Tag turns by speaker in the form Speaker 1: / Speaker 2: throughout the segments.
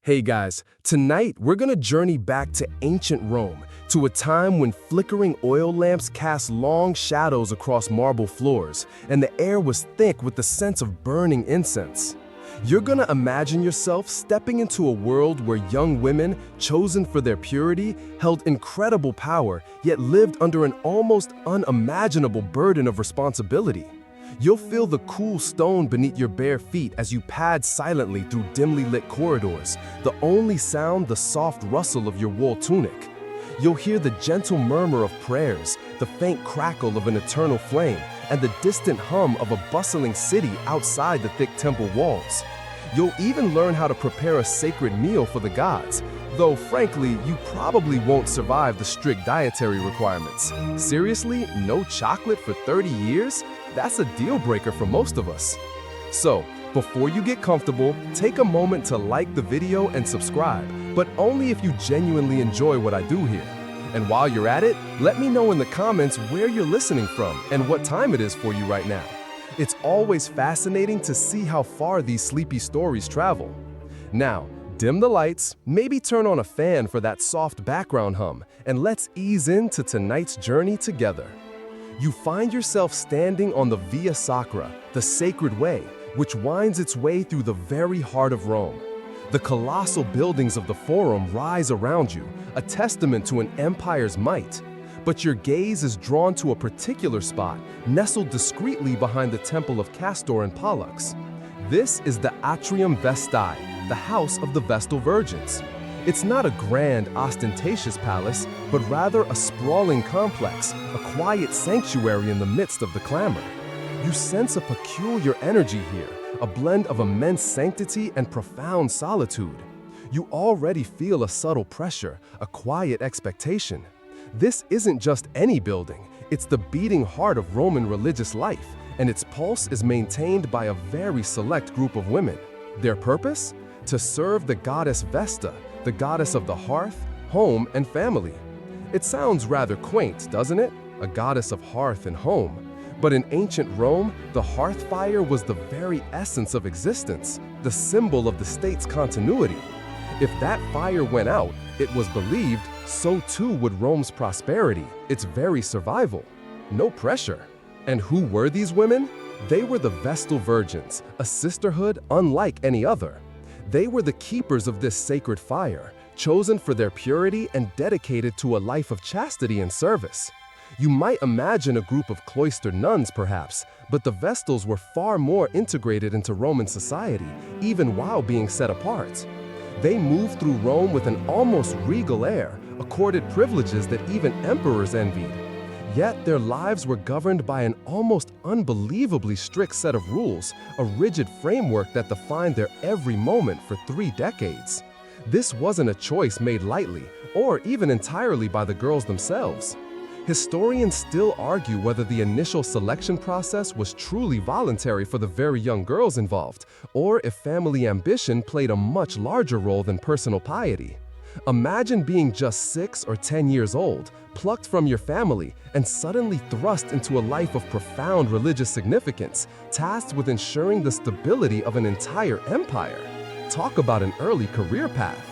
Speaker 1: Hey guys, tonight we're gonna journey back to ancient Rome, to a time when flickering oil lamps cast long shadows across marble floors, and the air was thick with the sense of burning incense. You're gonna imagine yourself stepping into a world where young women, chosen for their purity, held incredible power, yet lived under an almost unimaginable burden of responsibility. You'll feel the cool stone beneath your bare feet as you pad silently through dimly lit corridors, the only sound the soft rustle of your wool tunic. You'll hear the gentle murmur of prayers, the faint crackle of an eternal flame, and the distant hum of a bustling city outside the thick temple walls. You'll even learn how to prepare a sacred meal for the gods, though frankly, you probably won't survive the strict dietary requirements. Seriously, no chocolate for 30 years? That's a deal breaker for most of us. So, before you get comfortable, take a moment to like the video and subscribe, but only if you genuinely enjoy what I do here. And while you're at it, let me know in the comments where you're listening from and what time it is for you right now. It's always fascinating to see how far these sleepy stories travel. Now, dim the lights, maybe turn on a fan for that soft background hum, and let's ease into tonight's journey together. You find yourself standing on the Via Sacra, the sacred way, which winds its way through the very heart of Rome. The colossal buildings of the Forum rise around you, a testament to an empire's might. But your gaze is drawn to a particular spot, nestled discreetly behind the Temple of Castor and Pollux. This is the Atrium Vestae, the house of the Vestal Virgins. It's not a grand, ostentatious palace, but rather a sprawling complex, a quiet sanctuary in the midst of the clamor. You sense a peculiar energy here, a blend of immense sanctity and profound solitude. You already feel a subtle pressure, a quiet expectation. This isn't just any building, it's the beating heart of Roman religious life, and its pulse is maintained by a very select group of women. Their purpose? To serve the goddess Vesta, the goddess of the hearth, home, and family. It sounds rather quaint, doesn't it? A goddess of hearth and home. But in ancient Rome, the hearth fire was the very essence of existence, the symbol of the state's continuity. If that fire went out, it was believed, so too would Rome's prosperity, its very survival. No pressure. And who were these women? They were the Vestal Virgins, a sisterhood unlike any other. They were the keepers of this sacred fire, chosen for their purity and dedicated to a life of chastity and service. You might imagine a group of cloistered nuns, perhaps, but the Vestals were far more integrated into Roman society, even while being set apart. They moved through Rome with an almost regal air, accorded privileges that even emperors envied. Yet their lives were governed by an almost unbelievably strict set of rules, a rigid framework that defined their every moment for 3 decades. This wasn't a choice made lightly, or even entirely by the girls themselves. Historians still argue whether the initial selection process was truly voluntary for the very young girls involved, or if family ambition played a much larger role than personal piety. Imagine being just 6 or 10 years old, plucked from your family, and suddenly thrust into a life of profound religious significance, tasked with ensuring the stability of an entire empire. Talk about an early career path.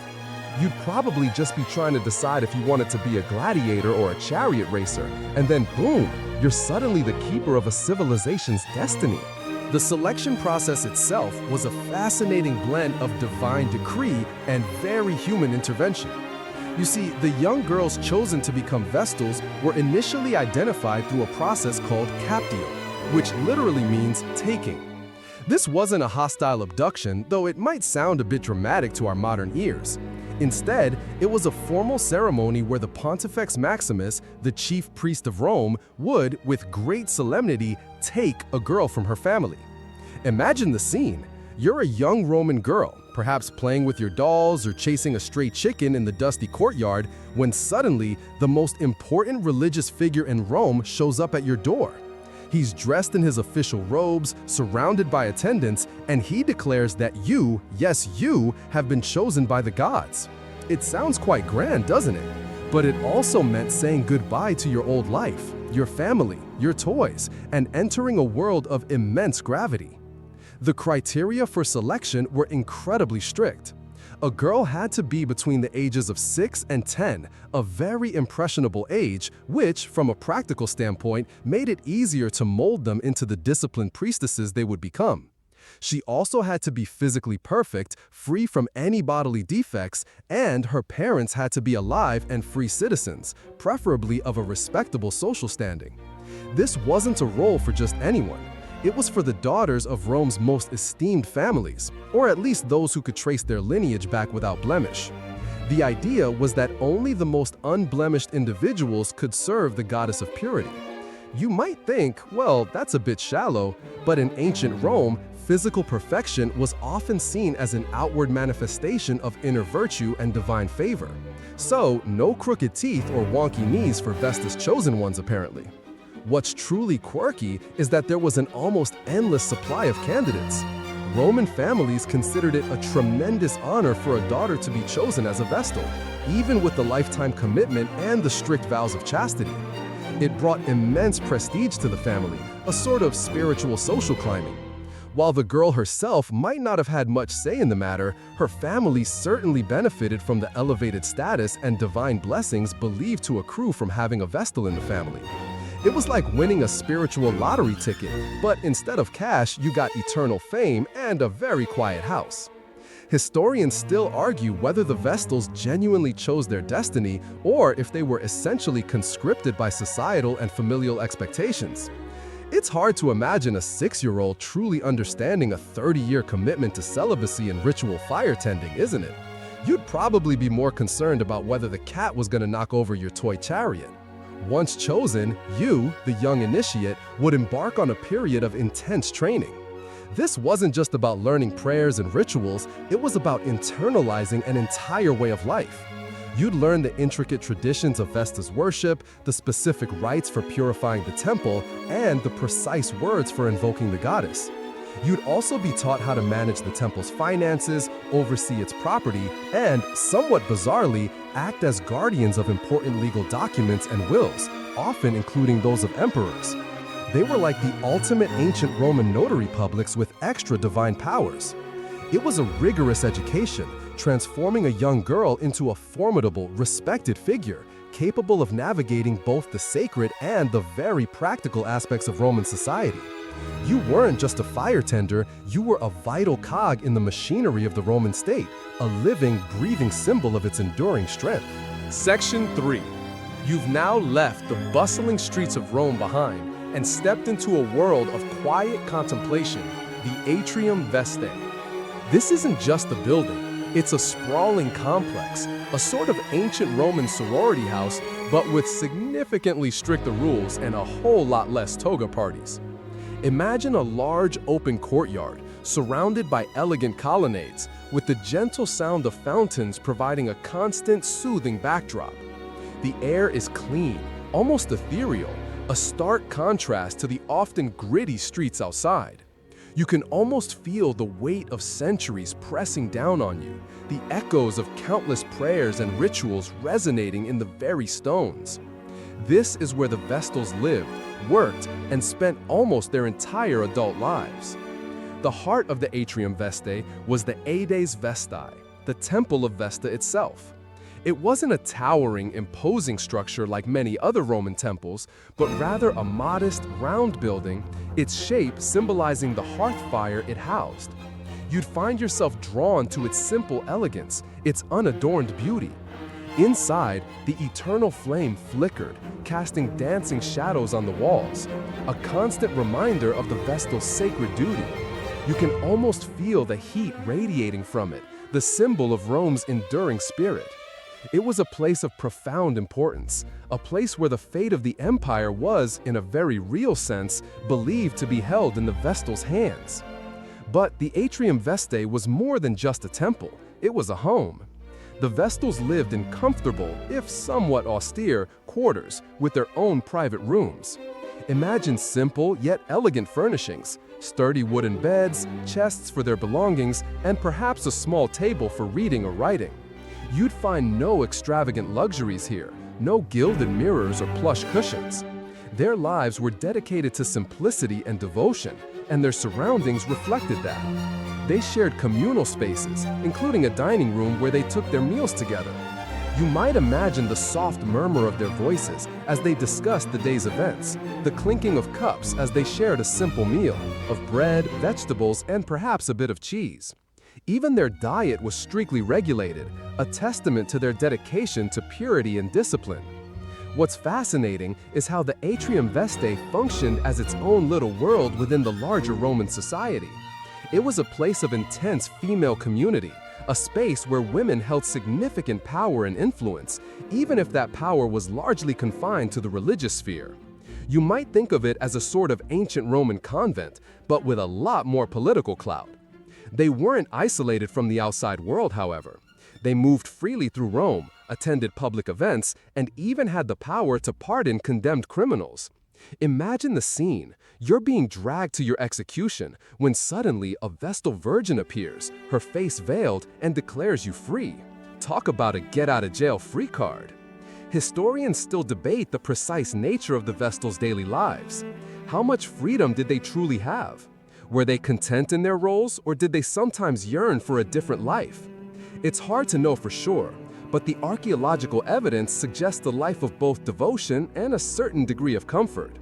Speaker 1: You'd probably just be trying to decide if you wanted to be a gladiator or a chariot racer, and then boom, you're suddenly the keeper of a civilization's destiny. The selection process itself was a fascinating blend of divine decree and very human intervention. You see, the young girls chosen to become Vestals were initially identified through a process called captio, which literally means taking. This wasn't a hostile abduction, though it might sound a bit dramatic to our modern ears. Instead, it was a formal ceremony where the Pontifex Maximus, the chief priest of Rome, would, with great solemnity, take a girl from her family. Imagine the scene. You're a young Roman girl, perhaps playing with your dolls or chasing a stray chicken in the dusty courtyard, when suddenly the most important religious figure in Rome shows up at your door. He's dressed in his official robes, surrounded by attendants, and he declares that you, yes you, have been chosen by the gods. It sounds quite grand, doesn't it? But it also meant saying goodbye to your old life, your family, your toys, and entering a world of immense gravity. The criteria for selection were incredibly strict. A girl had to be between the ages of 6 and 10, a very impressionable age, which, from a practical standpoint, made it easier to mold them into the disciplined priestesses they would become. She also had to be physically perfect, free from any bodily defects, and her parents had to be alive and free citizens, preferably of a respectable social standing. This wasn't a role for just anyone. It was for the daughters of Rome's most esteemed families, or at least those who could trace their lineage back without blemish. The idea was that only the most unblemished individuals could serve the goddess of purity. You might think, well, that's a bit shallow, but in ancient Rome, physical perfection was often seen as an outward manifestation of inner virtue and divine favor. So, no crooked teeth or wonky knees for Vesta's chosen ones, apparently. What's truly quirky is that there was an almost endless supply of candidates. Roman families considered it a tremendous honor for a daughter to be chosen as a Vestal, even with the lifetime commitment and the strict vows of chastity. It brought immense prestige to the family, a sort of spiritual social climbing. While the girl herself might not have had much say in the matter, her family certainly benefited from the elevated status and divine blessings believed to accrue from having a Vestal in the family. It was like winning a spiritual lottery ticket, but instead of cash, you got eternal fame and a very quiet house. Historians still argue whether the Vestals genuinely chose their destiny or if they were essentially conscripted by societal and familial expectations. It's hard to imagine a 6-year-old truly understanding a 30-year commitment to celibacy and ritual fire tending, isn't it? You'd probably be more concerned about whether the cat was going to knock over your toy chariot. Once chosen, you, the young initiate, would embark on a period of intense training. This wasn't just about learning prayers and rituals, it was about internalizing an entire way of life. You'd learn the intricate traditions of Vesta's worship, the specific rites for purifying the temple, and the precise words for invoking the goddess. You'd also be taught how to manage the temple's finances, oversee its property, and, somewhat bizarrely, act as guardians of important legal documents and wills, often including those of emperors. They were like the ultimate ancient Roman notary publics with extra divine powers. It was a rigorous education, transforming a young girl into a formidable, respected figure, capable of navigating both the sacred and the very practical aspects of Roman society. You weren't just a fire tender, you were a vital cog in the machinery of the Roman state, a living, breathing symbol of its enduring strength. Section 3. You've now left the bustling streets of Rome behind and stepped into a world of quiet contemplation, the Atrium Vestae. This isn't just a building, it's a sprawling complex, a sort of ancient Roman sorority house, but with significantly stricter rules and a whole lot less toga parties. Imagine a large open courtyard, surrounded by elegant colonnades, with the gentle sound of fountains providing a constant, soothing backdrop. The air is clean, almost ethereal, a stark contrast to the often gritty streets outside. You can almost feel the weight of centuries pressing down on you, the echoes of countless prayers and rituals resonating in the very stones. This is where the Vestals lived, worked, and spent almost their entire adult lives. The heart of the Atrium Vestae was the Aedes Vestae, the Temple of Vesta itself. It wasn't a towering, imposing structure like many other Roman temples, but rather a modest, round building, its shape symbolizing the hearth fire it housed. You'd find yourself drawn to its simple elegance, its unadorned beauty. Inside, the eternal flame flickered, casting dancing shadows on the walls, a constant reminder of the Vestal's sacred duty. You can almost feel the heat radiating from it, the symbol of Rome's enduring spirit. It was a place of profound importance, a place where the fate of the empire was, in a very real sense, believed to be held in the Vestal's hands. But the Atrium Vestae was more than just a temple, it was a home. The Vestals lived in comfortable, if somewhat austere, quarters with their own private rooms. Imagine simple yet elegant furnishings, sturdy wooden beds, chests for their belongings, and perhaps a small table for reading or writing. You'd find no extravagant luxuries here, no gilded mirrors or plush cushions. Their lives were dedicated to simplicity and devotion, and their surroundings reflected that. They shared communal spaces, including a dining room where they took their meals together. You might imagine the soft murmur of their voices as they discussed the day's events, the clinking of cups as they shared a simple meal of bread, vegetables, and perhaps a bit of cheese. Even their diet was strictly regulated, a testament to their dedication to purity and discipline. What's fascinating is how the Atrium Vestae functioned as its own little world within the larger Roman society. It was a place of intense female community, a space where women held significant power and influence, even if that power was largely confined to the religious sphere. You might think of it as a sort of ancient Roman convent, but with a lot more political clout. They weren't isolated from the outside world, however. They moved freely through Rome, attended public events, and even had the power to pardon condemned criminals. Imagine the scene. You're being dragged to your execution when suddenly a Vestal Virgin appears, her face veiled, and declares you free. Talk about a get-out-of-jail-free card. Historians still debate the precise nature of the Vestals' daily lives. How much freedom did they truly have? Were they content in their roles, or did they sometimes yearn for a different life? It's hard to know for sure, but the archaeological evidence suggests a life of both devotion and a certain degree of comfort.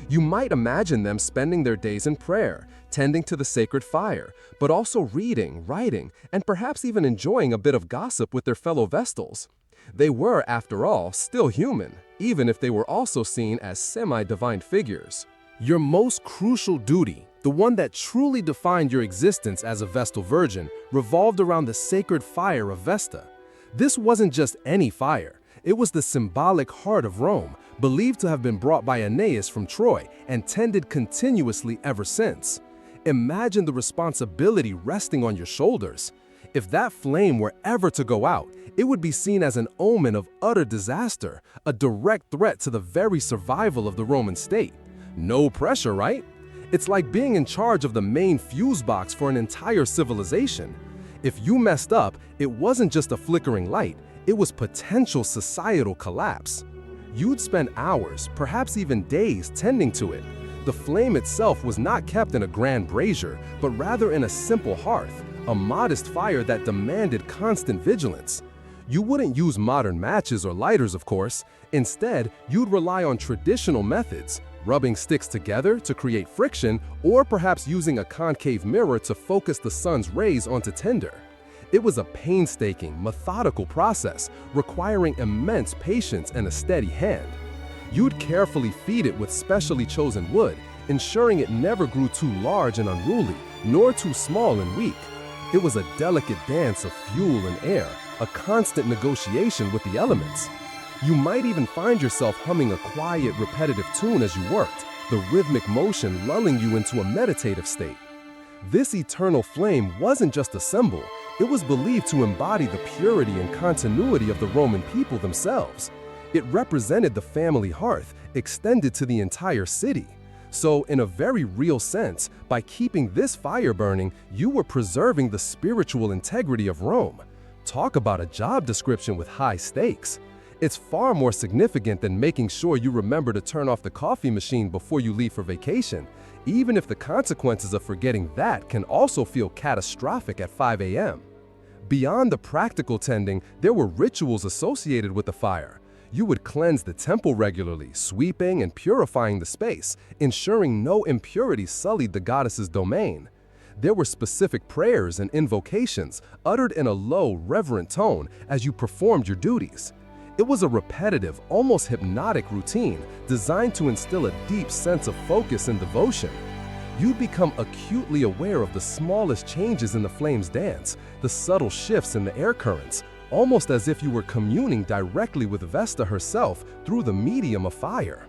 Speaker 1: You might imagine them spending their days in prayer, tending to the sacred fire, but also reading, writing, and perhaps even enjoying a bit of gossip with their fellow Vestals. They were, after all, still human, even if they were also seen as semi-divine figures. Your most crucial duty, the one that truly defined your existence as a Vestal Virgin, revolved around the sacred fire of Vesta. This wasn't just any fire. It was the symbolic heart of Rome, believed to have been brought by Aeneas from Troy and tended continuously ever since. Imagine the responsibility resting on your shoulders. If that flame were ever to go out, it would be seen as an omen of utter disaster, a direct threat to the very survival of the Roman state. No pressure, right? It's like being in charge of the main fuse box for an entire civilization. If you messed up, it wasn't just a flickering light, it was potential societal collapse. You'd spend hours, perhaps even days, tending to it. The flame itself was not kept in a grand brazier, but rather in a simple hearth, a modest fire that demanded constant vigilance. You wouldn't use modern matches or lighters, of course. Instead, you'd rely on traditional methods, rubbing sticks together to create friction, or perhaps using a concave mirror to focus the sun's rays onto tinder. It was a painstaking, methodical process, requiring immense patience and a steady hand. You'd carefully feed it with specially chosen wood, ensuring it never grew too large and unruly, nor too small and weak. It was a delicate dance of fuel and air, a constant negotiation with the elements. You might even find yourself humming a quiet, repetitive tune as you worked, the rhythmic motion lulling you into a meditative state. This eternal flame wasn't just a symbol, it was believed to embody the purity and continuity of the Roman people themselves. It represented the family hearth, extended to the entire city. So, in a very real sense, by keeping this fire burning, you were preserving the spiritual integrity of Rome. Talk about a job description with high stakes. It's far more significant than making sure you remember to turn off the coffee machine before you leave for vacation, even if the consequences of forgetting that can also feel catastrophic at 5 a.m. Beyond the practical tending, there were rituals associated with the fire. You would cleanse the temple regularly, sweeping and purifying the space, ensuring no impurities sullied the goddess's domain. There were specific prayers and invocations, uttered in a low, reverent tone as you performed your duties. It was a repetitive, almost hypnotic routine designed to instill a deep sense of focus and devotion. You'd become acutely aware of the smallest changes in the flame's dance, the subtle shifts in the air currents, almost as if you were communing directly with Vesta herself through the medium of fire.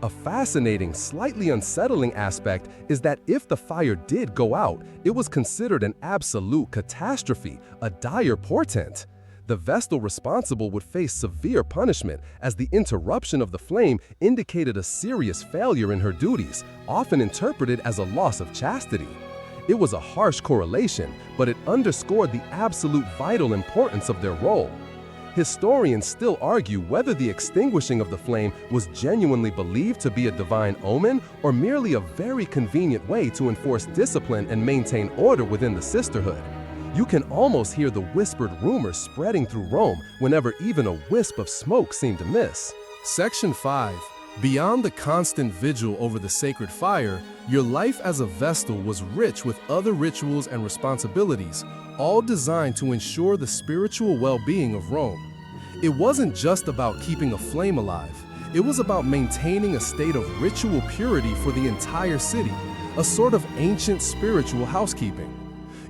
Speaker 1: A fascinating, slightly unsettling aspect is that if the fire did go out, it was considered an absolute catastrophe, a dire portent. The Vestal responsible would face severe punishment, as the interruption of the flame indicated a serious failure in her duties, often interpreted as a loss of chastity. It was a harsh correlation, but it underscored the absolute vital importance of their role. Historians still argue whether the extinguishing of the flame was genuinely believed to be a divine omen or merely a very convenient way to enforce discipline and maintain order within the sisterhood. You can almost hear the whispered rumors spreading through Rome whenever even a wisp of smoke seemed to miss. Section 5. Beyond the constant vigil over the sacred fire, your life as a Vestal was rich with other rituals and responsibilities, all designed to ensure the spiritual well-being of Rome. It wasn't just about keeping a flame alive. It was about maintaining a state of ritual purity for the entire city, a sort of ancient spiritual housekeeping.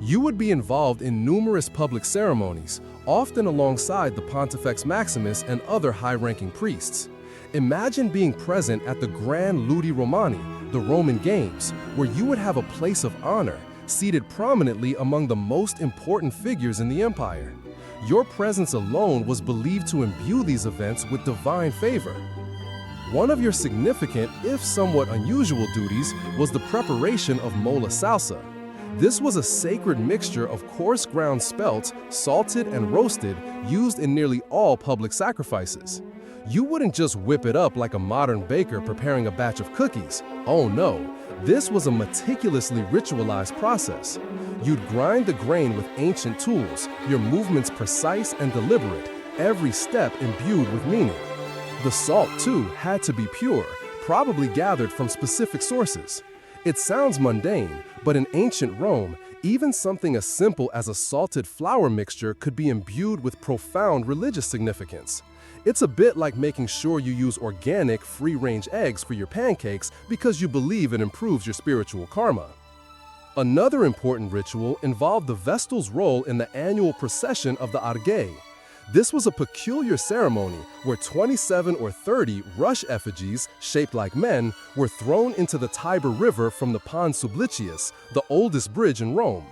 Speaker 1: You would be involved in numerous public ceremonies, often alongside the Pontifex Maximus and other high-ranking priests. Imagine being present at the Grand Ludi Romani, the Roman Games, where you would have a place of honor, seated prominently among the most important figures in the empire. Your presence alone was believed to imbue these events with divine favor. One of your significant, if somewhat unusual duties was the preparation of mola salsa. This was a sacred mixture of coarse ground spelt, salted and roasted, used in nearly all public sacrifices. You wouldn't just whip it up like a modern baker preparing a batch of cookies. Oh no, this was a meticulously ritualized process. You'd grind the grain with ancient tools, your movements precise and deliberate, every step imbued with meaning. The salt, too, had to be pure, probably gathered from specific sources. It sounds mundane, but in ancient Rome, even something as simple as a salted flour mixture could be imbued with profound religious significance. It's a bit like making sure you use organic, free-range eggs for your pancakes because you believe it improves your spiritual karma. Another important ritual involved the Vestal's role in the annual procession of the Argei. This was a peculiar ceremony where 27 or 30 rush effigies, shaped like men, were thrown into the Tiber River from the Pons Sublicius, the oldest bridge in Rome.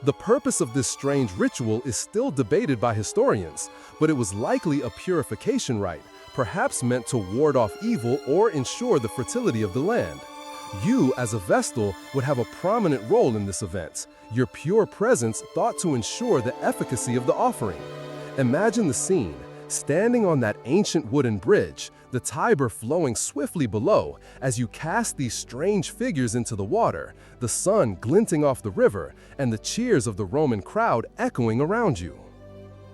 Speaker 1: The purpose of this strange ritual is still debated by historians, but it was likely a purification rite, perhaps meant to ward off evil or ensure the fertility of the land. You, as a Vestal, would have a prominent role in this event, your pure presence thought to ensure the efficacy of the offering. Imagine the scene, standing on that ancient wooden bridge, the Tiber flowing swiftly below as you cast these strange figures into the water, the sun glinting off the river, and the cheers of the Roman crowd echoing around you.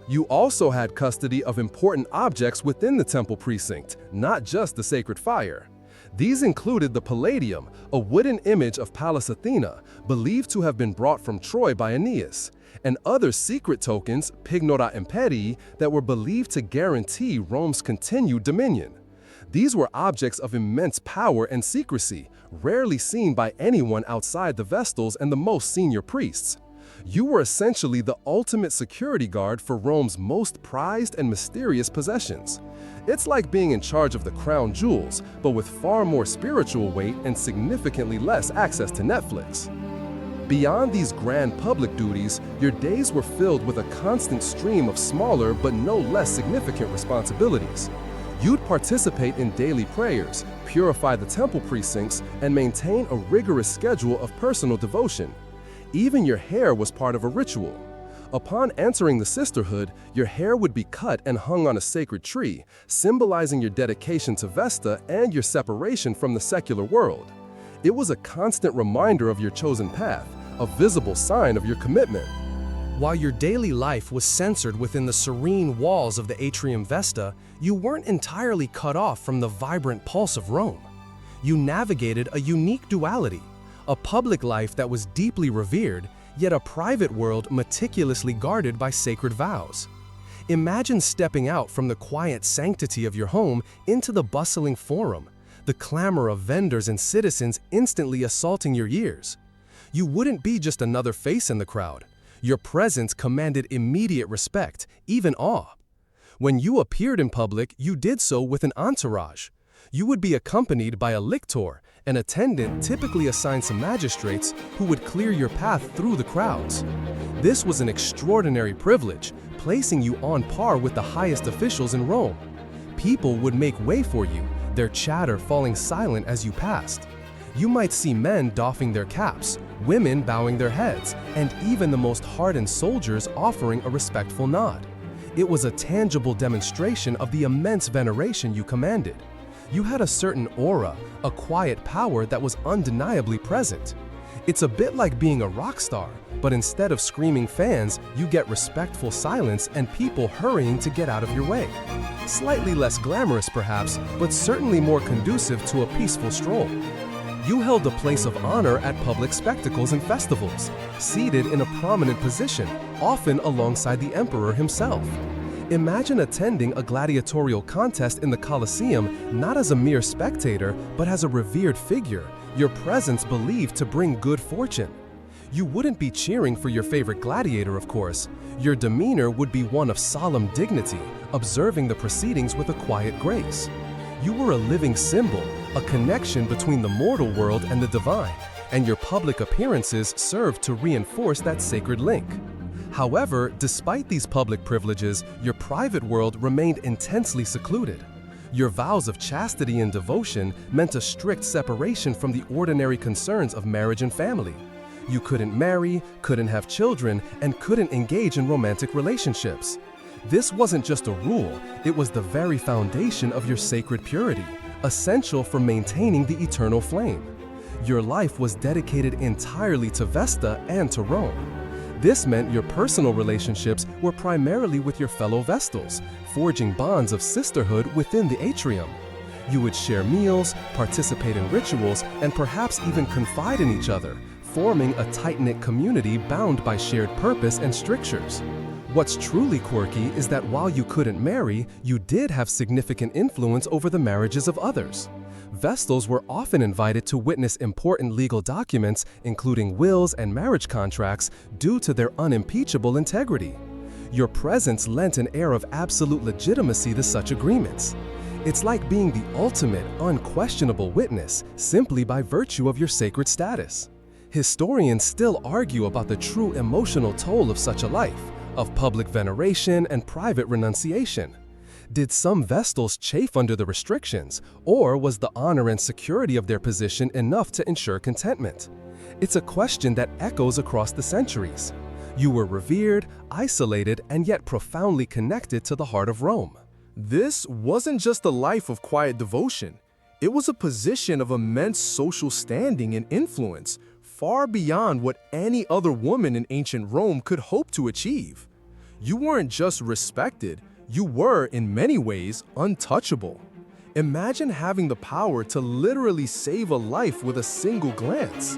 Speaker 1: You also had custody of important objects within the temple precinct, not just the sacred fire. These included the Palladium, a wooden image of Pallas Athena, believed to have been brought from Troy by Aeneas, and other secret tokens, Pignora Imperii, that were believed to guarantee Rome's continued dominion. These were objects of immense power and secrecy, rarely seen by anyone outside the Vestals and the most senior priests. You were essentially the ultimate security guard for Rome's most prized and mysterious possessions. It's like being in charge of the crown jewels, but with far more spiritual weight and significantly less access to Netflix. Beyond these grand public duties, your days were filled with a constant stream of smaller but no less significant responsibilities. You'd participate in daily prayers, purify the temple precincts, and maintain a rigorous schedule of personal devotion. Even your hair was part of a ritual. Upon entering the sisterhood, your hair would be cut and hung on a sacred tree, symbolizing your dedication to Vesta and your separation from the secular world. It was a constant reminder of your chosen path, a visible sign of your commitment. While your daily life was censored within the serene walls of the Atrium Vesta, you weren't entirely cut off from the vibrant pulse of Rome. You navigated a unique duality, a public life that was deeply revered, yet a private world meticulously guarded by sacred vows. Imagine stepping out from the quiet sanctity of your home into the bustling forum, the clamor of vendors and citizens instantly assaulting your ears. You wouldn't be just another face in the crowd. Your presence commanded immediate respect, even awe. When you appeared in public, you did so with an entourage. You would be accompanied by a lictor, an attendant typically assigned to magistrates who would clear your path through the crowds. This was an extraordinary privilege, placing you on par with the highest officials in Rome. People would make way for you, their chatter falling silent as you passed. You might see men doffing their caps, women bowing their heads, and even the most hardened soldiers offering a respectful nod. It was a tangible demonstration of the immense veneration you commanded. You had a certain aura, a quiet power that was undeniably present. It's a bit like being a rock star, but instead of screaming fans, you get respectful silence and people hurrying to get out of your way. Slightly less glamorous perhaps, but certainly more conducive to a peaceful stroll. You held a place of honor at public spectacles and festivals, seated in a prominent position, often alongside the emperor himself. Imagine attending a gladiatorial contest in the Colosseum not as a mere spectator, but as a revered figure, your presence believed to bring good fortune. You wouldn't be cheering for your favorite gladiator, of course. Your demeanor would be one of solemn dignity, observing the proceedings with a quiet grace. You were a living symbol, a connection between the mortal world and the divine, and your public appearances served to reinforce that sacred link. However, despite these public privileges, your private world remained intensely secluded. Your vows of chastity and devotion meant a strict separation from the ordinary concerns of marriage and family. You couldn't marry, couldn't have children, and couldn't engage in romantic relationships. This wasn't just a rule, it was the very foundation of your sacred purity, essential for maintaining the eternal flame. Your life was dedicated entirely to Vesta and to Rome. This meant your personal relationships were primarily with your fellow Vestals, forging bonds of sisterhood within the atrium. You would share meals, participate in rituals, and perhaps even confide in each other, forming a tight-knit community bound by shared purpose and strictures. What's truly quirky is that while you couldn't marry, you did have significant influence over the marriages of others. Vestals were often invited to witness important legal documents, including wills and marriage contracts, due to their unimpeachable integrity. Your presence lent an air of absolute legitimacy to such agreements. It's like being the ultimate, unquestionable witness, simply by virtue of your sacred status. Historians still argue about the true emotional toll of such a life, of public veneration and private renunciation. Did some Vestals chafe under the restrictions, or was the honor and security of their position enough to ensure contentment? It's a question that echoes across the centuries. You were revered, isolated, and yet profoundly connected to the heart of Rome.
Speaker 2: This wasn't just a life of quiet devotion. It was a position of immense social standing and influence, far beyond what any other woman in ancient Rome could hope to achieve. You weren't just respected, you were, in many ways, untouchable. Imagine having the power to literally save a life with a single glance.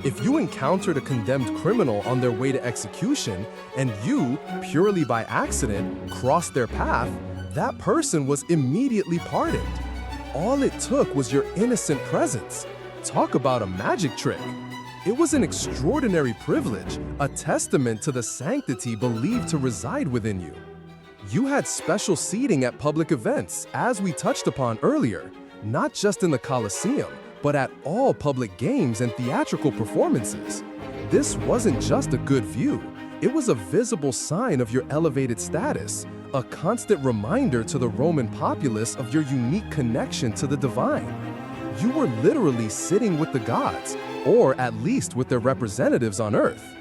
Speaker 2: If you encountered a condemned criminal on their way to execution, and you, purely by accident, crossed their path, that person was immediately pardoned. All it took was your innocent presence. Talk about a magic trick. It was an extraordinary privilege, a testament to the sanctity believed to reside within you. You had special seating at public events, as we touched upon earlier, not just in the Colosseum, but at all public games and theatrical performances. This wasn't just a good view, it was a visible sign of your elevated status, a constant reminder to the Roman populace of your unique connection to the divine. You were literally sitting with the gods, or at least with their representatives on earth.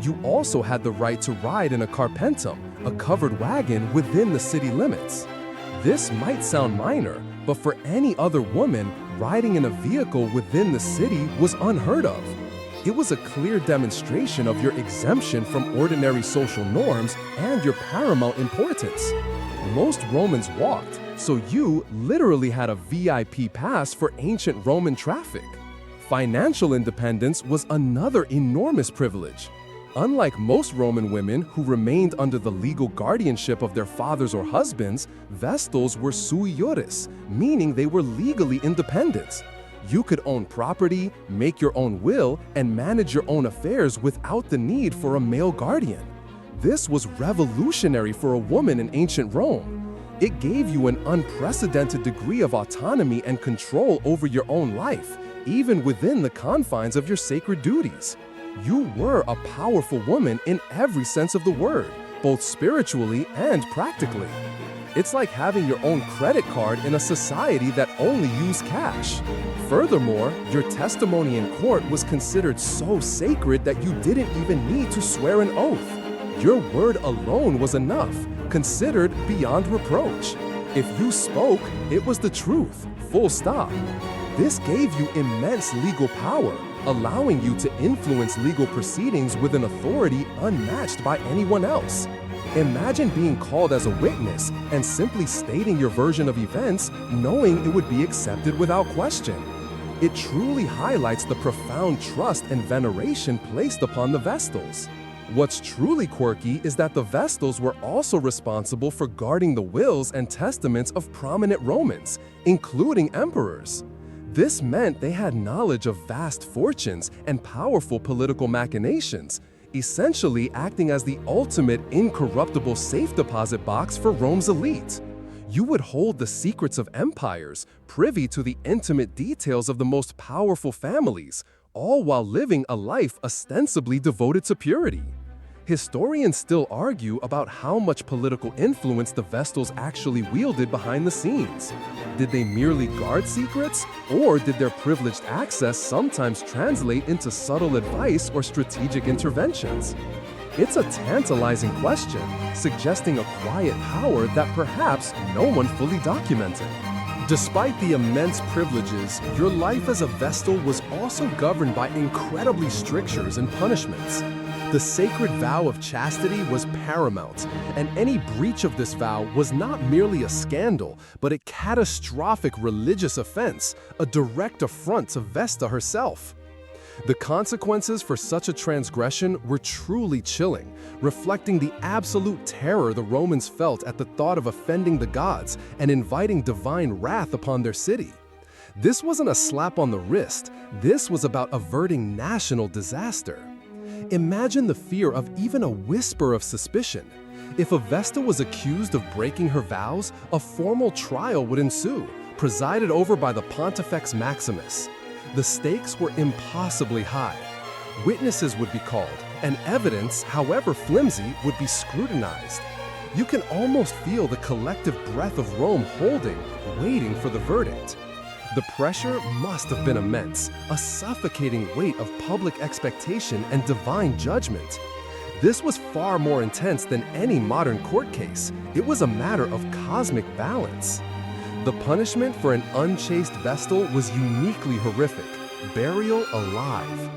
Speaker 2: You also had the right to ride in a carpentum, a covered wagon within the city limits. This might sound minor, but for any other woman, riding in a vehicle within the city was unheard of. It was a clear demonstration of your exemption from ordinary social norms and your paramount importance. Most Romans walked, so you literally had a VIP pass for ancient Roman traffic. Financial independence was another enormous privilege. Unlike most Roman women who remained under the legal guardianship of their fathers or husbands, Vestals were sui juris, meaning they were legally independent. You could own property, make your own will, and manage your own affairs without the need for a male guardian. This was revolutionary for a woman in ancient Rome. It gave you an unprecedented degree of autonomy and control over your own life, even within the confines of your sacred duties. You were a powerful woman in every sense of the word, both spiritually and practically. It's like having your own credit card in a society that only used cash. Furthermore, your testimony in court was considered so sacred that you didn't even need to swear an oath.
Speaker 1: Your word alone was enough, considered beyond reproach. If you spoke, it was the truth, full stop. This gave you immense legal power, allowing you to influence legal proceedings with an authority unmatched by anyone else. Imagine being called as a witness and simply stating your version of events, knowing it would be accepted without question. It truly highlights the profound trust and veneration placed upon the Vestals. What's truly quirky is that the Vestals were also responsible for guarding the wills and testaments of prominent Romans, including emperors. This meant they had knowledge of vast fortunes and powerful political machinations, essentially acting as the ultimate incorruptible safe deposit box for Rome's elite. You would hold the secrets of empires, privy to the intimate details of the most powerful families, all while living a life ostensibly devoted to purity. Historians still argue about how much political influence the Vestals actually wielded behind the scenes. Did they merely guard secrets, or did their privileged access sometimes translate into subtle advice or strategic interventions? It's a tantalizing question, suggesting a quiet power that perhaps no one fully documented. Despite the immense privileges, your life as a Vestal was also governed by incredibly strictures and punishments. The sacred vow of chastity was paramount, and any breach of this vow was not merely a scandal, but a catastrophic religious offense, a direct affront to Vesta herself. The consequences for such a transgression were truly chilling, reflecting the absolute terror the Romans felt at the thought of offending the gods and inviting divine wrath upon their city. This wasn't a slap on the wrist, this was about averting national disaster. Imagine the fear of even a whisper of suspicion. If a Vesta was accused of breaking her vows, a formal trial would ensue, presided over by the Pontifex Maximus. The stakes were impossibly high. Witnesses would be called, and evidence, however flimsy, would be scrutinized. You can almost feel the collective breath of Rome holding, waiting for the verdict. The pressure must have been immense, a suffocating weight of public expectation and divine judgment. This was far more intense than any modern court case. It was a matter of cosmic balance. The punishment for an unchaste Vestal was uniquely horrific: burial alive.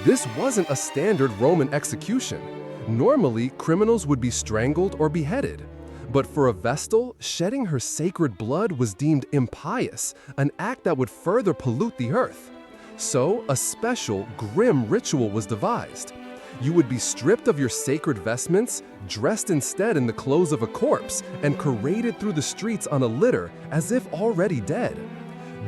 Speaker 1: This wasn't a standard Roman execution. Normally, criminals would be strangled or beheaded. But for a Vestal, shedding her sacred blood was deemed impious, an act that would further pollute the earth. So, a special, grim ritual was devised. You would be stripped of your sacred vestments, dressed instead in the clothes of a corpse, and paraded through the streets on a litter as if already dead.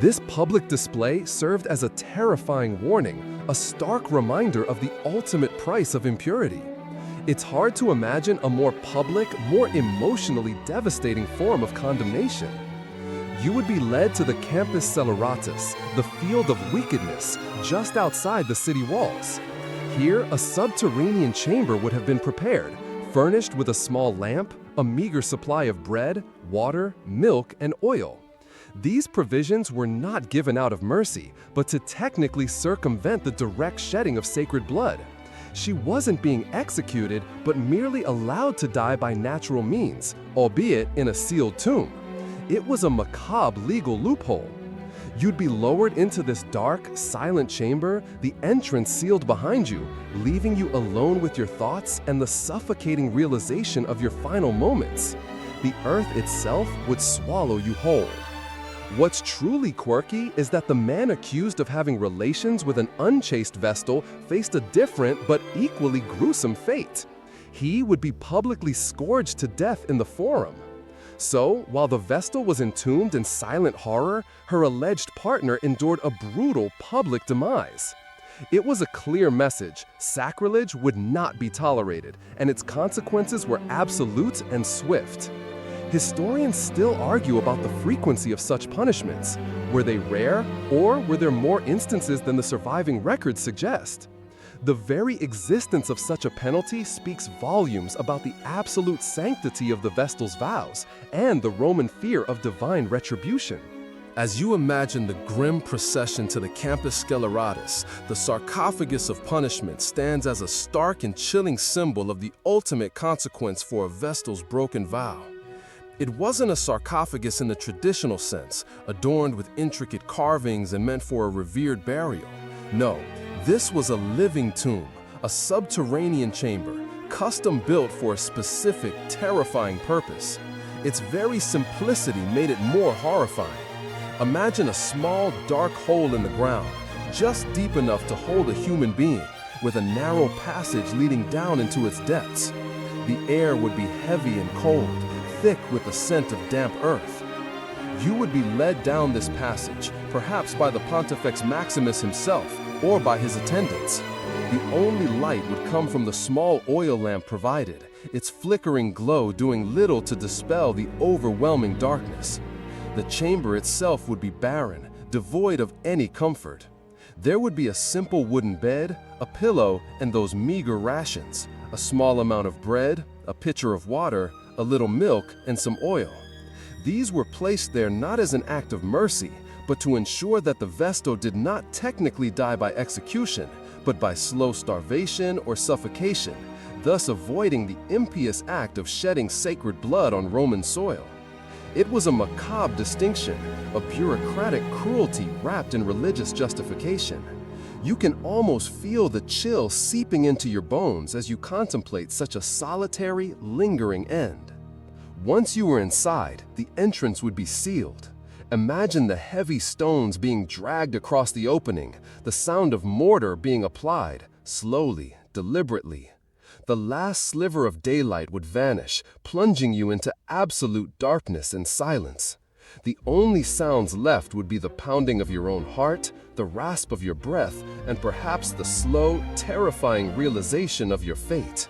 Speaker 1: This public display served as a terrifying warning, a stark reminder of the ultimate price of impurity. It's hard to imagine a more public, more emotionally devastating form of condemnation. You would be led to the Campus Celeratus, the field of wickedness, just outside the city walls. Here, a subterranean chamber would have been prepared, furnished with a small lamp, a meager supply of bread, water, milk, and oil. These provisions were not given out of mercy, but to technically circumvent the direct shedding of sacred blood. She wasn't being executed, but merely allowed to die by natural means, albeit in a sealed tomb. It was a macabre legal loophole. You'd be lowered into this dark, silent chamber, the entrance sealed behind you, leaving you alone with your thoughts and the suffocating realization of your final moments. The earth itself would swallow you whole. What's truly quirky is that the man accused of having relations with an unchaste Vestal faced a different but equally gruesome fate. He would be publicly scourged to death in the Forum. So, while the Vestal was entombed in silent horror, her alleged partner endured a brutal public demise. It was a clear message: sacrilege would not be tolerated, and its consequences were absolute and swift. Historians still argue about the frequency of such punishments. Were they rare, or were there more instances than the surviving records suggest? The very existence of such a penalty speaks volumes about the absolute sanctity of the Vestal's vows and the Roman fear of divine retribution.
Speaker 2: As you imagine the grim procession to the Campus Sceleratus, the sarcophagus of punishment stands as a stark and chilling symbol of the ultimate consequence for a Vestal's broken vow. It wasn't a sarcophagus in the traditional sense, adorned with intricate carvings and meant for a revered burial. No, this was a living tomb, a subterranean chamber, custom-built for a specific, terrifying purpose. Its very simplicity made it more horrifying. Imagine a small, dark hole in the ground, just deep enough to hold a human being, with a narrow passage leading down into its depths. The air would be heavy and cold, thick with the scent of damp earth. You would be led down this passage, perhaps by the Pontifex Maximus himself, or by his attendants. The only light would come from the small oil lamp provided, its flickering glow doing little to dispel the overwhelming darkness. The chamber itself would be barren, devoid of any comfort. There would be a simple wooden bed, a pillow, and those meager rations, a small amount of bread, a pitcher of water, a little milk, and some oil. These were placed there not as an act of mercy, but to ensure that the Vestal did not technically die by execution, but by slow starvation or suffocation, thus avoiding the impious act of shedding sacred blood on Roman soil. It was a macabre distinction, a bureaucratic cruelty wrapped in religious justification. You can almost feel the chill seeping into your bones as you contemplate such a solitary, lingering end. Once you were inside, the entrance would be sealed. Imagine the heavy stones being dragged across the opening, the sound of mortar being applied, slowly, deliberately. The last sliver of daylight would vanish, plunging you into absolute darkness and silence. The only sounds left would be the pounding of your own heart, the rasp of your breath, and perhaps the slow, terrifying realization of your fate.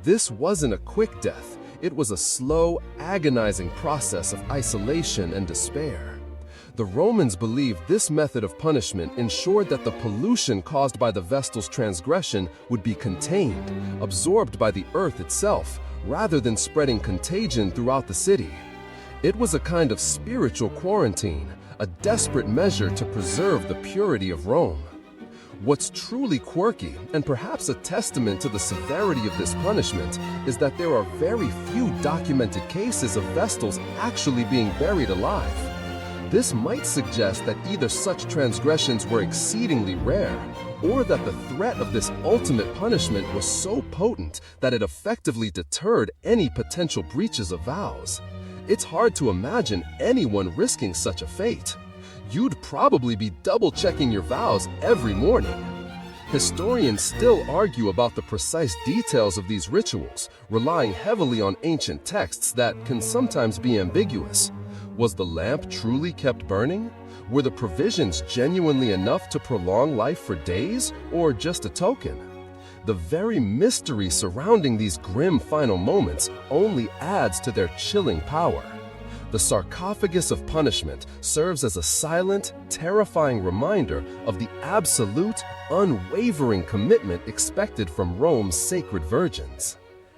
Speaker 2: This wasn't a quick death. It was a slow, agonizing process of isolation and despair. The Romans believed this method of punishment ensured that the pollution caused by the Vestal's transgression would be contained, absorbed by the earth itself, rather than spreading contagion throughout the city. It was a kind of spiritual quarantine, a desperate measure to preserve the purity of Rome. What's truly quirky, and perhaps a testament to the severity of this punishment, is that there are very few documented cases of Vestals actually being buried alive. This might suggest that either such transgressions were exceedingly rare, or that the threat of this ultimate punishment was so potent that it effectively deterred any potential breaches of vows. It's hard to imagine anyone risking such a fate. You'd probably be double-checking your vows every morning. Historians still argue about the precise details of these rituals, relying heavily on ancient texts that can sometimes be ambiguous. Was the lamp truly kept burning? Were the provisions genuinely enough to prolong life for days, or just a token? The very mystery surrounding these grim final moments only adds to their chilling power. The sarcophagus of punishment serves as a silent, terrifying reminder of the absolute, unwavering commitment expected from Rome's sacred virgins.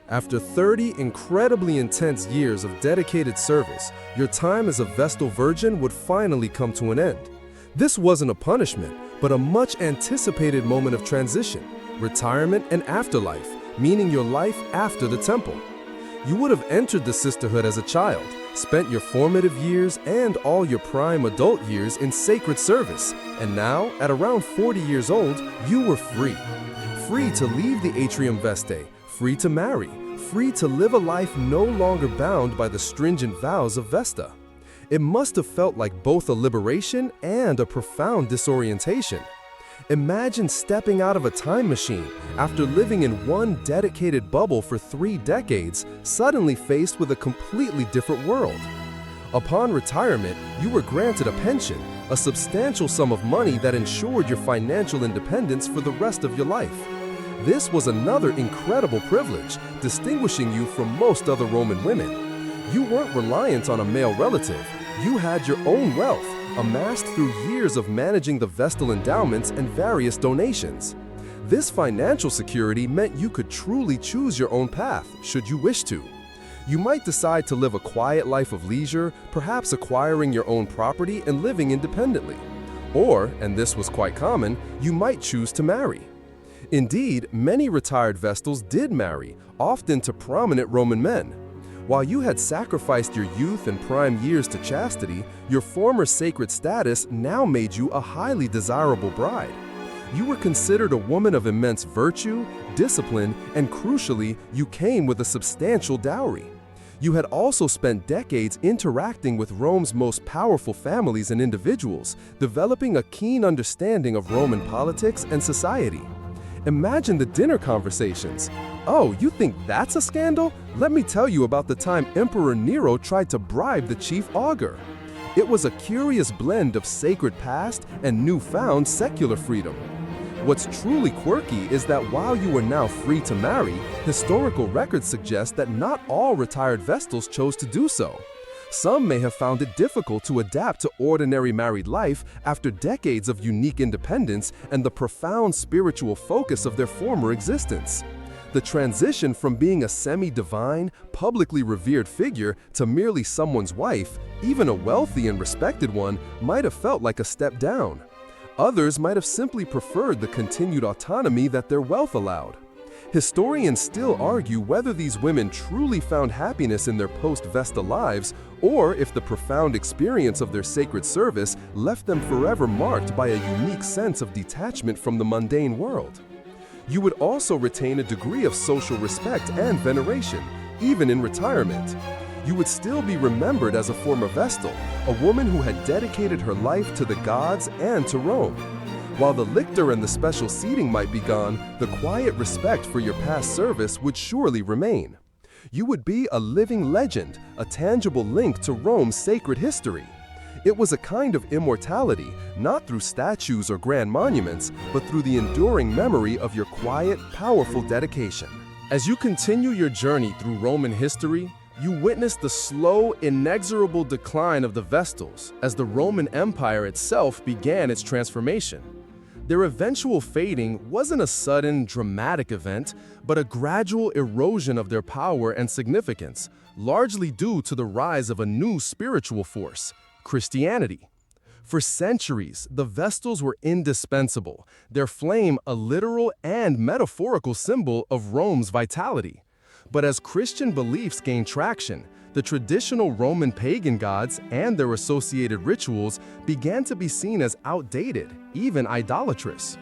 Speaker 1: After 30 incredibly intense years of dedicated service, your time as a Vestal Virgin would finally come to an end. This wasn't a punishment, but a much-anticipated moment of transition, retirement, and afterlife, meaning your life after the temple. You would have entered the sisterhood as a child, spent your formative years and all your prime adult years in sacred service, and now, at around 40 years old, you were free. Free to leave the Atrium Vestae, free to marry, free to live a life no longer bound by the stringent vows of Vesta. It must have felt like both a liberation and a profound disorientation. Imagine stepping out of a time machine after living in one dedicated bubble for 3 decades, suddenly faced with a completely different world. Upon retirement, you were granted a pension, a substantial sum of money that ensured your financial independence for the rest of your life. This was another incredible privilege, distinguishing you from most other Roman women. You weren't reliant on a male relative. You had your own wealth, amassed through years of managing the Vestal endowments and various donations. This financial security meant you could truly choose your own path, should you wish to. You might decide to live a quiet life of leisure, perhaps acquiring your own property and living independently. Or, and this was quite common, you might choose to marry. Indeed, many retired Vestals did marry, often to prominent Roman men. While you had sacrificed your youth and prime years to chastity, your former sacred status now made you a highly desirable bride. You were considered a woman of immense virtue, discipline, and crucially, you came with a substantial dowry. You had also spent decades interacting with Rome's most powerful families and individuals, developing a keen understanding of Roman politics and society. Imagine the dinner conversations. Oh, you think that's a scandal? Let me tell you about the time Emperor Nero tried to bribe the chief augur. It was a curious blend of sacred past and newfound secular freedom. What's truly quirky is that while you are now free to marry, historical records suggest that not all retired Vestals chose to do so. Some may have found it difficult to adapt to ordinary married life after decades of unique independence and the profound spiritual focus of their former existence. The transition from being a semi-divine, publicly revered figure to merely someone's wife, even a wealthy and respected one, might have felt like a step down. Others might have simply preferred the continued autonomy that their wealth allowed. Historians still argue whether these women truly found happiness in their post-Vesta lives, or if the profound experience of their sacred service left them forever marked by a unique sense of detachment from the mundane world. You would also retain a degree of social respect and veneration, even in retirement. You would still be remembered as a former Vestal, a woman who had dedicated her life to the gods and to Rome. While the lictor and the special seating might be gone, the quiet respect for your past service would surely remain. You would be a living legend, a tangible link to Rome's sacred history. It was a kind of immortality, not through statues or grand monuments, but through the enduring memory of your quiet, powerful dedication. As you continue your journey through Roman history, you witness the slow, inexorable decline of the Vestals as the Roman Empire itself began its transformation. Their eventual fading wasn't a sudden, dramatic event, but a gradual erosion of their power and significance, largely due to the rise of a new spiritual force, Christianity. For centuries, the Vestals were indispensable, their flame a literal and metaphorical symbol of Rome's vitality. But as Christian beliefs gained traction, the traditional Roman pagan gods and their associated rituals began to be seen as outdated, even idolatrous.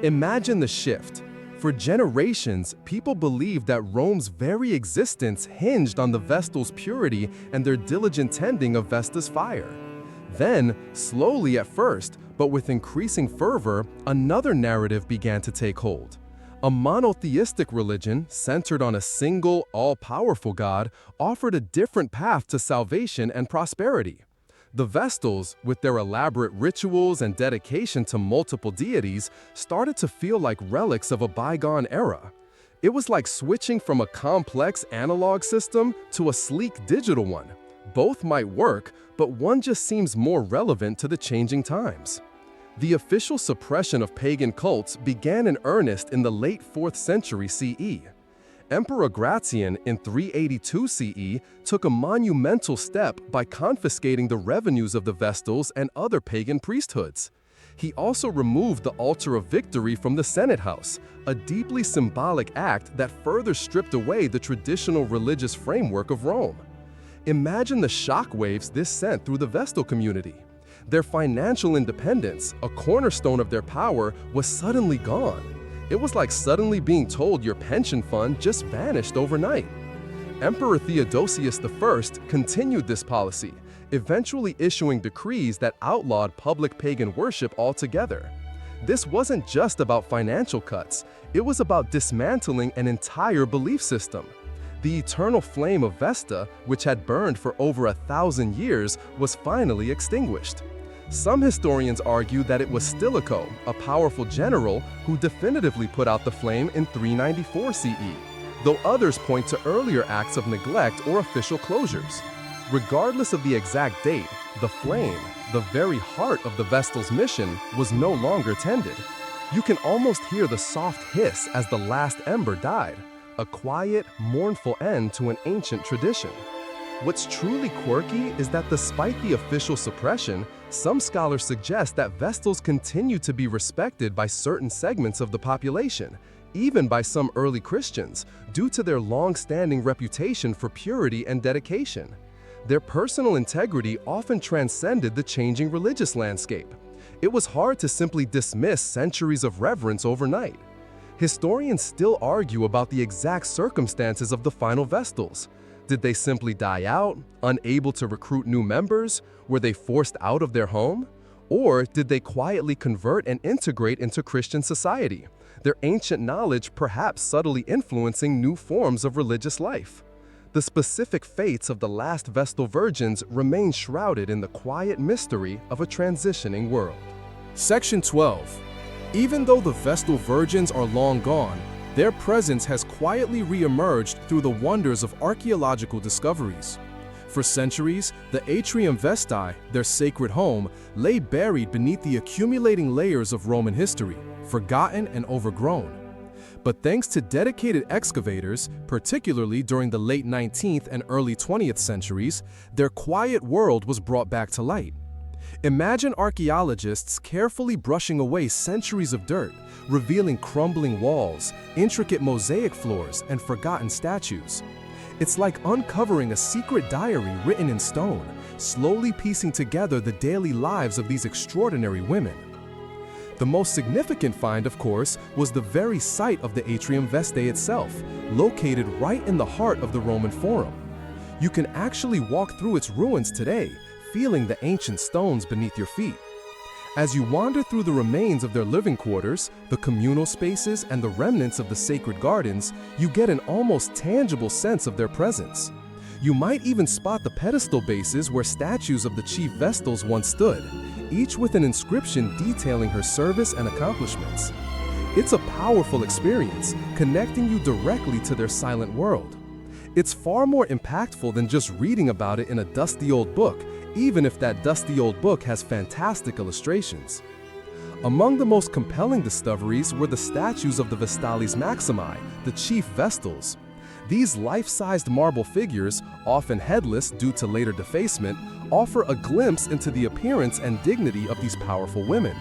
Speaker 1: Imagine the shift. For generations, people believed that Rome's very existence hinged on the Vestals' purity and their diligent tending of Vesta's fire. Then, slowly at first, but with increasing fervor, another narrative began to take hold. A monotheistic religion, centered on a single, all-powerful God, offered a different path to salvation and prosperity. The Vestals, with their elaborate rituals and dedication to multiple deities, started to feel like relics of a bygone era. It was like switching from a complex analog system to a sleek digital one. Both might work, but one just seems more relevant to the changing times. The official suppression of pagan cults began in earnest in the late 4th century CE. Emperor Gratian in 382 CE took a monumental step by confiscating the revenues of the Vestals and other pagan priesthoods. He also removed the altar of victory from the Senate House, a deeply symbolic act that further stripped away the traditional religious framework of Rome. Imagine the shockwaves this sent through the Vestal community. Their financial independence, a cornerstone of their power, was suddenly gone. It was like suddenly being told your pension fund just vanished overnight. Emperor Theodosius I continued this policy, eventually issuing decrees that outlawed public pagan worship altogether. This wasn't just about financial cuts, it was about dismantling an entire belief system. The eternal flame of Vesta, which had burned for over 1,000 years, was finally extinguished. Some historians argue that it was Stilicho, a powerful general, who definitively put out the flame in 394 CE, though others point to earlier acts of neglect or official closures. Regardless of the exact date, the flame, the very heart of the Vestal's mission, was no longer tended. You can almost hear the soft hiss as the last ember died, a quiet, mournful end to an ancient tradition. What's truly quirky is that despite the official suppression, some scholars suggest that Vestals continue to be respected by certain segments of the population, even by some early Christians, due to their long-standing reputation for purity and dedication. Their personal integrity often transcended the changing religious landscape. It was hard to simply dismiss centuries of reverence overnight. Historians still argue about the exact circumstances of the final Vestals. Did they simply die out, unable to recruit new members? Were they forced out of their home? Or did they quietly convert and integrate into Christian society, their ancient knowledge perhaps subtly influencing new forms of religious life? The specific fates of the last Vestal Virgins remain shrouded in the quiet mystery of a transitioning world.
Speaker 2: Section 12. Even though the Vestal Virgins are long gone, their presence has quietly re-emerged through the wonders of archaeological discoveries. For centuries, the Atrium Vestae, their sacred home, lay buried beneath the accumulating layers of Roman history, forgotten and overgrown. But thanks to dedicated excavators, particularly during the late 19th and early 20th centuries, their quiet world was brought back to light. Imagine archaeologists carefully brushing away centuries of dirt, revealing crumbling walls, intricate mosaic floors, and forgotten statues. It's like uncovering a secret diary written in stone, slowly piecing together the daily lives of these extraordinary women. The most significant find, of course, was the very site of the Atrium Vestae itself, located right in the heart of the Roman Forum. You can actually walk through its ruins today, feeling the ancient stones beneath your feet. As you wander through the remains of their living quarters, the communal spaces, and the remnants of the sacred gardens, you get an almost tangible sense of their presence. You might even spot the pedestal bases where statues of the chief Vestals once stood, each with an inscription detailing her service and accomplishments. It's a powerful experience, connecting you directly to their silent world. It's far more impactful than just reading about it in a dusty old book, even if that dusty old book has fantastic illustrations. Among the most compelling discoveries were the statues of the Vestalis Maximi, the chief Vestals. These life-sized marble figures, often headless due to later defacement, offer a glimpse into the appearance and dignity of these powerful women.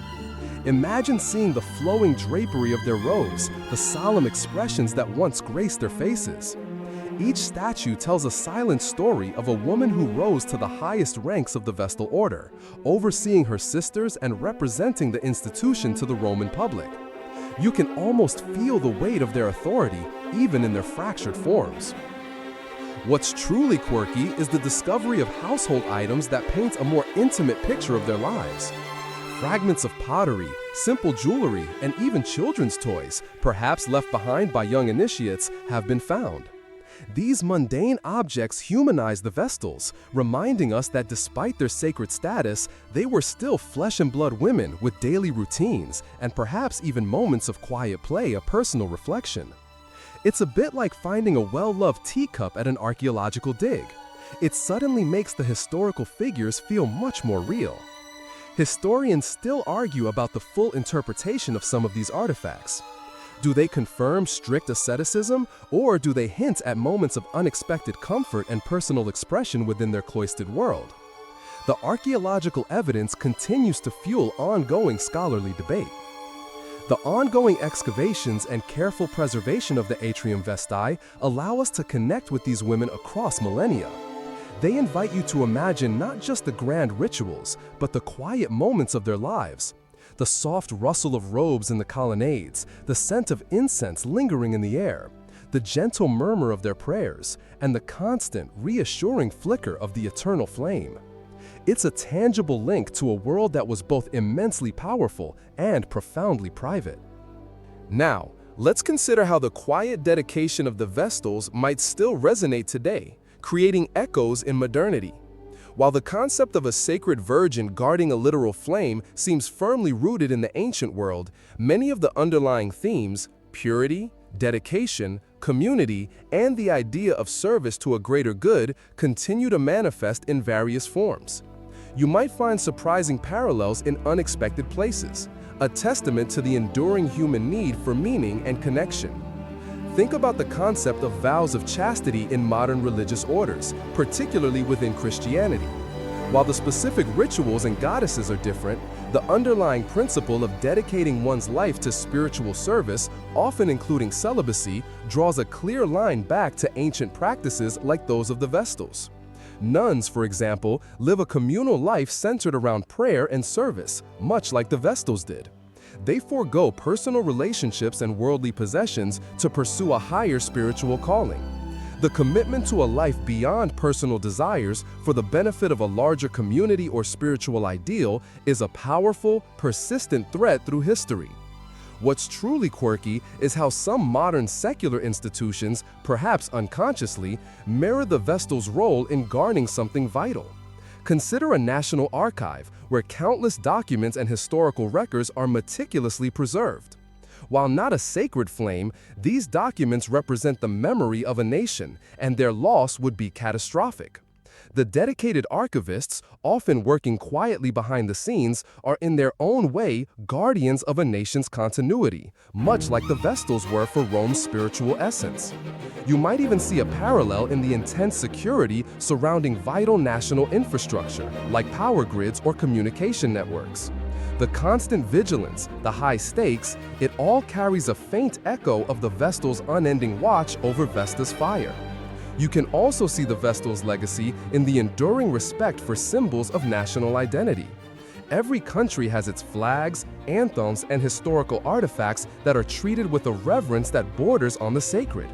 Speaker 2: Imagine seeing the flowing drapery of their robes, the solemn expressions that once graced their faces. Each statue tells a silent story of a woman who rose to the highest ranks of the Vestal order, overseeing her sisters and representing the institution to the Roman public. You can almost feel the weight of their authority, even in their fractured forms. What's truly quirky is the discovery of household items that paint a more intimate picture of their lives. Fragments of pottery, simple jewelry, and even children's toys, perhaps left behind by young initiates, have been found. These mundane objects humanize the Vestals, reminding us that despite their sacred status, they were still flesh and blood women with daily routines and perhaps even moments of quiet play, a personal reflection. It's a bit like finding a well-loved teacup at an archaeological dig. It suddenly makes the historical figures feel much more real. Historians still argue about the full interpretation of some of these artifacts. Do they confirm strict asceticism, or do they hint at moments of unexpected comfort and personal expression within their cloistered world? The archaeological evidence continues to fuel ongoing scholarly debate. The ongoing excavations and careful preservation of the Atrium Vestae allow us to connect with these women across millennia. They invite you to imagine not just the grand rituals, but the quiet moments of their lives. The soft rustle of robes in the colonnades, the scent of incense lingering in the air, the gentle murmur of their prayers, and the constant, reassuring flicker of the eternal flame. It's a tangible link to a world that was both immensely powerful and profoundly private. Now, let's consider how the quiet dedication of the Vestals might still resonate today, creating echoes in modernity. While the concept of a sacred virgin guarding a literal flame seems firmly rooted in the ancient world, many of the underlying themes, purity, dedication, community, and the idea of service to a greater good, continue to manifest in various forms. You might find surprising parallels in unexpected places, a testament to the enduring human need for meaning and connection.
Speaker 1: Think about the concept of vows of chastity in modern religious orders, particularly within Christianity. While the specific rituals and goddesses are different, the underlying principle of dedicating one's life to spiritual service, often including celibacy, draws a clear line back to ancient practices like those of the Vestals. Nuns, for example, live a communal life centered around prayer and service, much like the Vestals did. They forego personal relationships and worldly possessions to pursue a higher spiritual calling. The commitment to a life beyond personal desires for the benefit of a larger community or spiritual ideal is a powerful, persistent thread through history. What's truly quirky is how some modern secular institutions, perhaps unconsciously, mirror the Vestal's role in guarding something vital. Consider a national archive where countless documents and historical records are meticulously preserved. While not a sacred flame, these documents represent the memory of a nation, and their loss would be catastrophic. The dedicated archivists, often working quietly behind the scenes, are in their own way guardians of a nation's continuity, much like the Vestals were for Rome's spiritual essence. You might even see a parallel in the intense security surrounding vital national infrastructure, like power grids or communication networks. The constant vigilance, the high stakes, it all carries a faint echo of the Vestals' unending watch over Vesta's fire. You can also see the Vestals' legacy in the enduring respect for symbols of national identity. Every country has its flags, anthems, and historical artifacts that are treated with a reverence that borders on the sacred.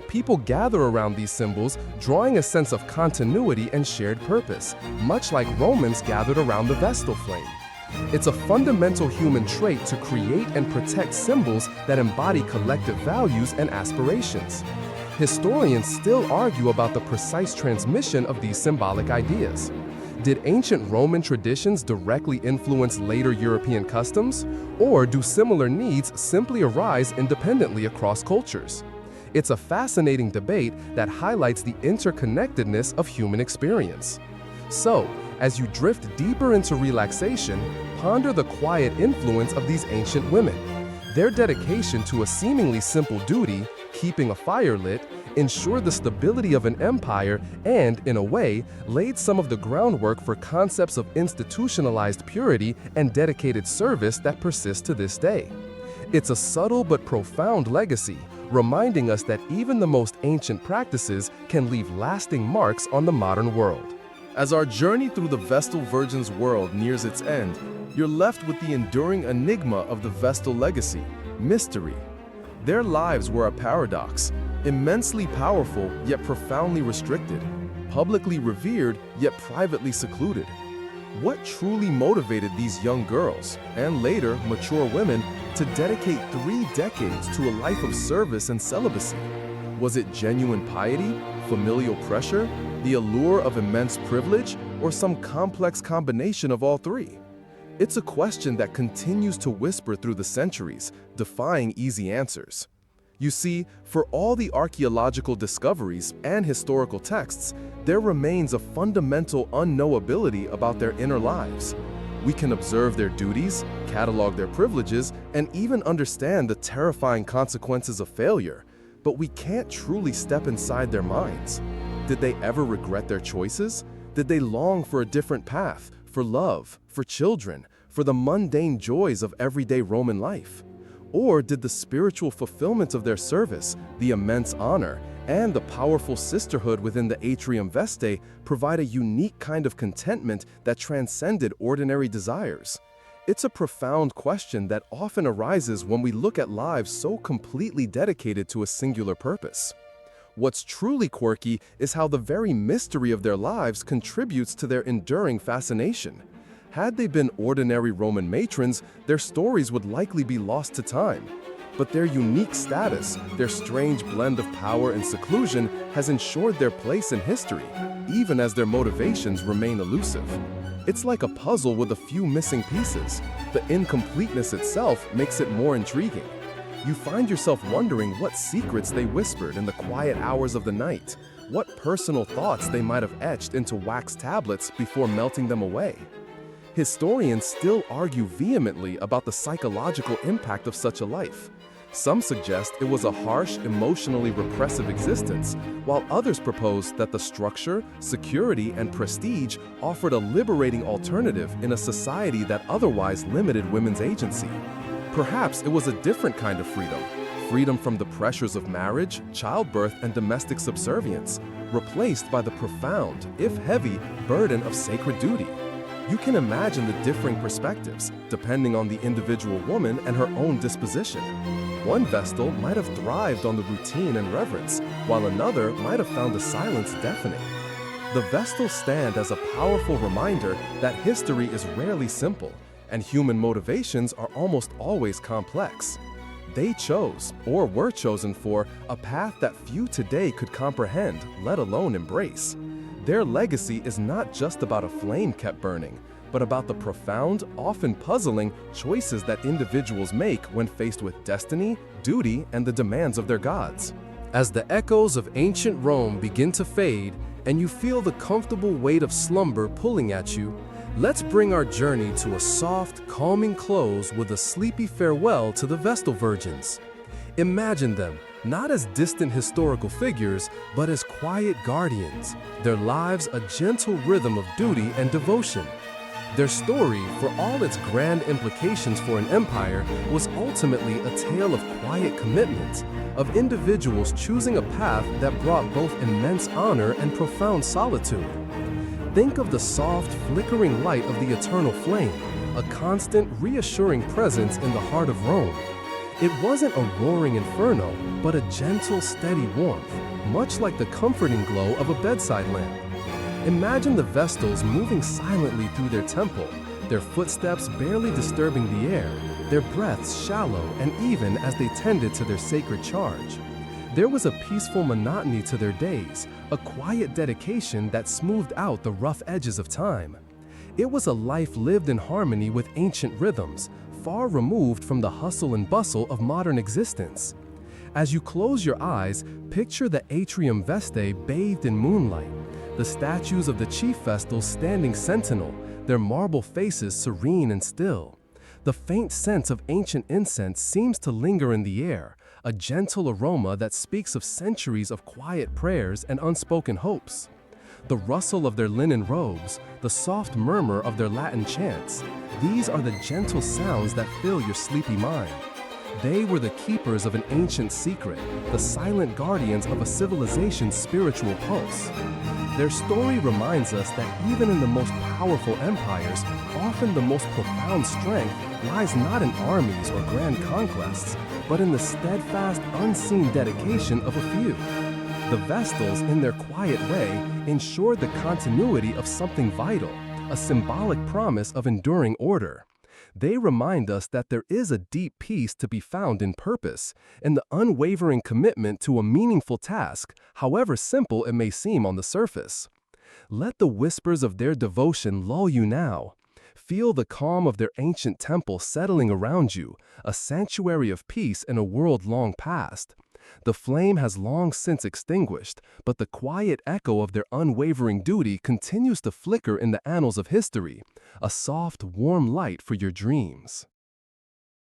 Speaker 1: People gather around these symbols, drawing a sense of continuity and shared purpose, much like Romans gathered around the Vestal flame. It's a fundamental human trait to create and protect symbols that embody collective values and aspirations. Historians still argue about the precise transmission of these symbolic ideas. Did ancient Roman traditions directly influence later European customs, or do similar needs simply arise independently across cultures? It's a fascinating debate that highlights the interconnectedness of human experience. So, as you drift deeper into relaxation, ponder the quiet influence of these ancient women. Their dedication to a seemingly simple duty, keeping a fire lit, ensured the stability of an empire and, in a way, laid some of the groundwork for concepts of institutionalized purity and dedicated service that persist to this day. It's a subtle but profound legacy, reminding us that even the most ancient practices can leave lasting marks on the modern world.
Speaker 2: As our journey through the Vestal Virgins' world nears its end, you're left with the enduring enigma of the Vestal legacy, mystery. Their lives were a paradox, immensely powerful yet profoundly restricted, publicly revered yet privately secluded. What truly motivated these young girls, and later mature women, to dedicate 3 decades to a life of service and celibacy? Was it genuine piety, familial pressure, the allure of immense privilege, or some complex combination of all three? It's a question that continues to whisper through the centuries, defying easy answers. You see, for all the archaeological discoveries and historical texts, there remains a fundamental unknowability about their inner lives. We can observe their duties, catalog their privileges, and even understand the terrifying consequences of failure, but we can't truly step inside their minds. Did they ever regret their choices? Did they long for a different path, for love, for children, for the mundane joys of everyday Roman life? Or did the spiritual fulfillment of their service, the immense honor, and the powerful sisterhood within the Atrium Vestae provide a unique kind of contentment that transcended ordinary desires? It's a profound question that often arises when we look at lives so completely dedicated to a singular purpose. What's truly quirky is how the very mystery of their lives contributes to their enduring fascination. Had they been ordinary Roman matrons, their stories would likely be lost to time. But their unique status, their strange blend of power and seclusion, has ensured their place in history, even as their motivations remain elusive. It's like a puzzle with a few missing pieces. The incompleteness itself makes it more intriguing. You find yourself wondering what secrets they whispered in the quiet hours of the night, what personal thoughts they might have etched into wax tablets before melting them away. Historians still argue vehemently about the psychological impact of such a life.
Speaker 1: Some suggest it was a harsh, emotionally repressive existence, while others propose that the structure, security, and prestige offered a liberating alternative in a society that otherwise limited women's agency. Perhaps it was a different kind of freedom, freedom from the pressures of marriage, childbirth, and domestic subservience, replaced by the profound, if heavy, burden of sacred duty. You can imagine the differing perspectives, depending on the individual woman and her own disposition. One Vestal might have thrived on the routine and reverence, while another might have found the silence deafening. The Vestals stand as a powerful reminder that history is rarely simple, and human motivations are almost always complex. They chose, or were chosen for, a path that few today could comprehend, let alone embrace. Their legacy is not just about a flame kept burning, but about the profound, often puzzling, choices that individuals make when faced with destiny, duty, and the demands of their gods. As the echoes of ancient Rome begin to fade, and you feel the comfortable weight of slumber pulling at you, let's bring our journey to a soft, calming close with a sleepy farewell to the Vestal Virgins. Imagine them, not as distant historical figures, but as quiet guardians, their lives a gentle rhythm of duty and devotion. Their story, for all its grand implications for an empire, was ultimately a tale of quiet commitment, of individuals choosing a path that brought both immense honor and profound solitude. Think of the soft, flickering light of the eternal flame, a constant, reassuring presence in the heart of Rome. It wasn't a roaring inferno, but a gentle, steady warmth, much like the comforting glow of a bedside lamp. Imagine the Vestals moving silently through their temple, their footsteps barely disturbing the air, their breaths shallow and even as they tended to their sacred charge. There was a peaceful monotony to their days, a quiet dedication that smoothed out the rough edges of time. It was a life lived in harmony with ancient rhythms, far removed from the hustle and bustle of modern existence. As you close your eyes, picture the Atrium Vestae bathed in moonlight, the statues of the chief Vestals standing sentinel, their marble faces serene and still. The faint scent of ancient incense seems to linger in the air, a gentle aroma that speaks of centuries of quiet prayers and unspoken hopes. The rustle of their linen robes, the soft murmur of their Latin chants, these are the gentle sounds that fill your sleepy mind. They were the keepers of an ancient secret, the silent guardians of a civilization's spiritual pulse. Their story reminds us that even in the most powerful empires, often the most profound strength lies not in armies or grand conquests, but in the steadfast, unseen dedication of a few. The Vestals, in their quiet way, ensured the continuity of something vital, a symbolic promise of enduring order. They remind us that there is a deep peace to be found in purpose, in the unwavering commitment to a meaningful task, however simple it may seem on the surface. Let the whispers of their devotion lull you now. Feel the calm of their ancient temple settling around you, a sanctuary of peace in a world long past. The flame has long since extinguished, but the quiet echo of their unwavering duty continues to flicker in the annals of history, a soft, warm light for your dreams.